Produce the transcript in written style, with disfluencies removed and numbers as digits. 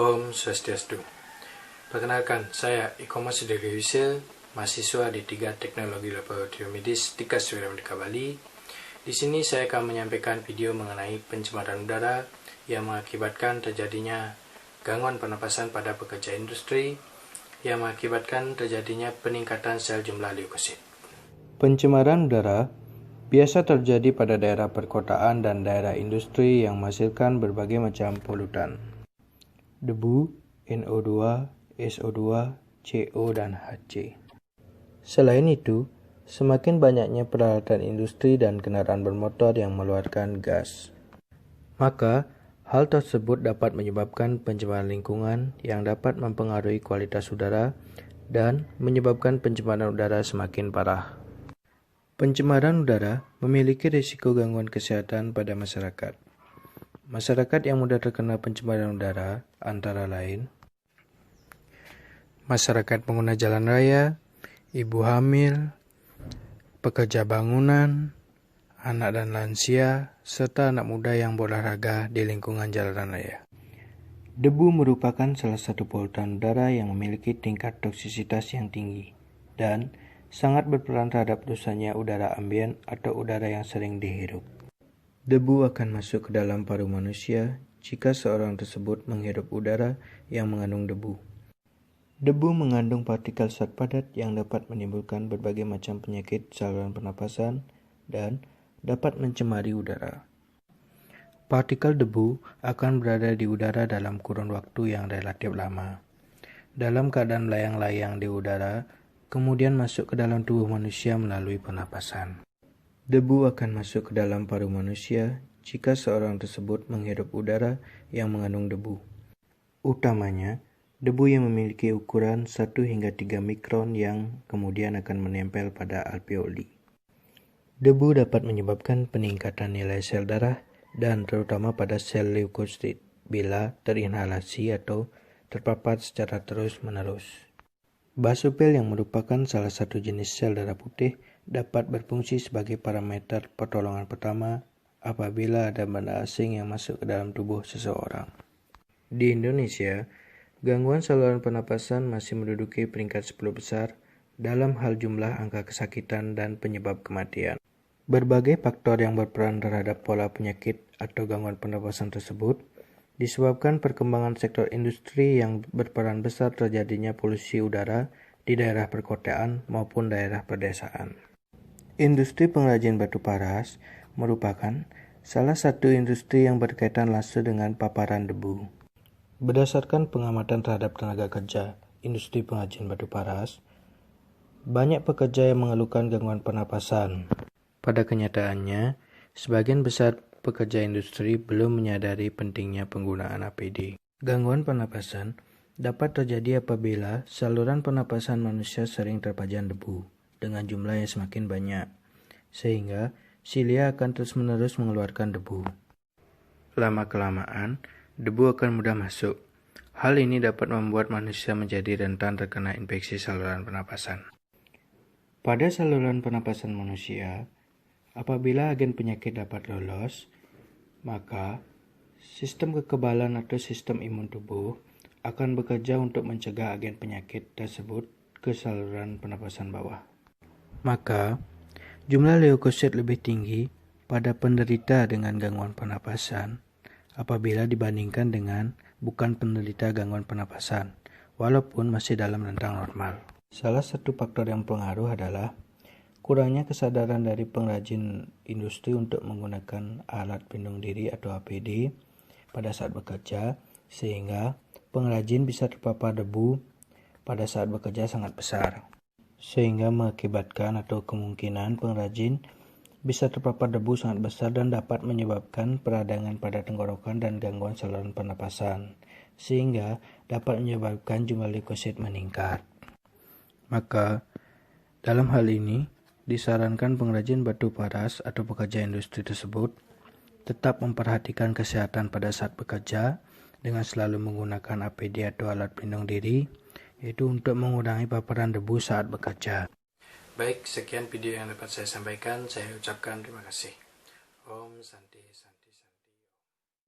Om Swastiastu. Perkenalkan, saya Iko Mas Sudirgawisya, mahasiswa di 3 Teknologi Laboratorium Medis Tikas Wiramerdeka Bali. Di sini saya akan menyampaikan video mengenai pencemaran udara yang mengakibatkan terjadinya gangguan pernapasan pada pekerja industri yang mengakibatkan terjadinya peningkatan sel jumlah leukosit. Pencemaran udara biasa terjadi pada daerah perkotaan dan daerah industri yang menghasilkan berbagai macam polutan. Debu, NO2, SO2, CO, dan HC. Selain itu, semakin banyaknya peralatan industri dan kendaraan bermotor yang mengeluarkan gas. Maka, hal tersebut dapat menyebabkan pencemaran lingkungan yang dapat mempengaruhi kualitas udara dan menyebabkan pencemaran udara semakin parah. Pencemaran udara memiliki risiko gangguan kesehatan pada masyarakat. Masyarakat yang mudah terkena pencemaran udara antara lain masyarakat pengguna jalan raya, ibu hamil, pekerja bangunan, anak dan lansia, serta anak muda yang berolahraga di lingkungan jalan raya. Debu merupakan salah satu polutan udara yang memiliki tingkat toksisitas yang tinggi dan sangat berperan terhadap rusaknya udara ambien atau udara yang sering dihirup. Debu akan masuk ke dalam paru manusia jika seorang tersebut menghirup udara yang mengandung debu. Debu mengandung partikel zat padat yang dapat menimbulkan berbagai macam penyakit saluran pernapasan dan dapat mencemari udara. Partikel debu akan berada di udara dalam kurun waktu yang relatif lama. Dalam keadaan melayang-layang di udara, kemudian masuk ke dalam tubuh manusia melalui pernapasan. Debu akan masuk ke dalam paru manusia jika seorang tersebut menghirup udara yang mengandung debu. Utamanya, debu yang memiliki ukuran 1 hingga 3 mikron yang kemudian akan menempel pada alveoli. Debu dapat menyebabkan peningkatan nilai sel darah dan terutama pada sel leukosit bila terinhalasi atau terpapar secara terus-menerus. Basofil yang merupakan salah satu jenis sel darah putih dapat berfungsi sebagai parameter pertolongan pertama apabila ada benda asing yang masuk ke dalam tubuh seseorang. Di Indonesia, gangguan saluran pernapasan masih menduduki peringkat 10 besar dalam hal jumlah angka kesakitan dan penyebab kematian. Berbagai faktor yang berperan terhadap pola penyakit atau gangguan pernapasan tersebut disebabkan perkembangan sektor industri yang berperan besar terjadinya polusi udara di daerah perkotaan maupun daerah pedesaan. Industri pengrajin batu paras merupakan salah satu industri yang berkaitan langsung dengan paparan debu. Berdasarkan pengamatan terhadap tenaga kerja industri pengrajin batu paras, banyak pekerja yang mengeluhkan gangguan pernapasan. Pada kenyataannya, sebagian besar pekerja industri belum menyadari pentingnya penggunaan APD. Gangguan pernapasan dapat terjadi apabila saluran pernapasan manusia sering terpajan debu dengan jumlah yang semakin banyak, sehingga silia akan terus-menerus mengeluarkan debu. Lama-kelamaan, debu akan mudah masuk. Hal ini dapat membuat manusia menjadi rentan terkena infeksi saluran pernapasan. Pada saluran pernapasan manusia, apabila agen penyakit dapat lolos, maka sistem kekebalan atau sistem imun tubuh akan bekerja untuk mencegah agen penyakit tersebut ke saluran pernapasan bawah. Maka, jumlah leukosit lebih tinggi pada penderita dengan gangguan pernapasan apabila dibandingkan dengan bukan penderita gangguan pernapasan, walaupun masih dalam rentang normal. Salah satu faktor yang pengaruh adalah kurangnya kesadaran dari pengrajin industri untuk menggunakan alat pelindung diri atau APD pada saat bekerja, sehingga pengrajin bisa terpapar debu pada saat bekerja sangat besar, sehingga mengakibatkan atau kemungkinan pengrajin bisa terpapar debu sangat besar dan dapat menyebabkan peradangan pada tenggorokan dan gangguan saluran pernapasan, sehingga dapat menyebabkan jumlah leukosit meningkat. Maka, dalam hal ini, disarankan pengrajin batu paras atau pekerja industri tersebut tetap memperhatikan kesehatan pada saat bekerja dengan selalu menggunakan APD atau alat pelindung diri, yaitu untuk mengurangi paparan debu saat bekerja. Baik, sekian video yang dapat saya sampaikan. Saya ucapkan terima kasih. Om Santi.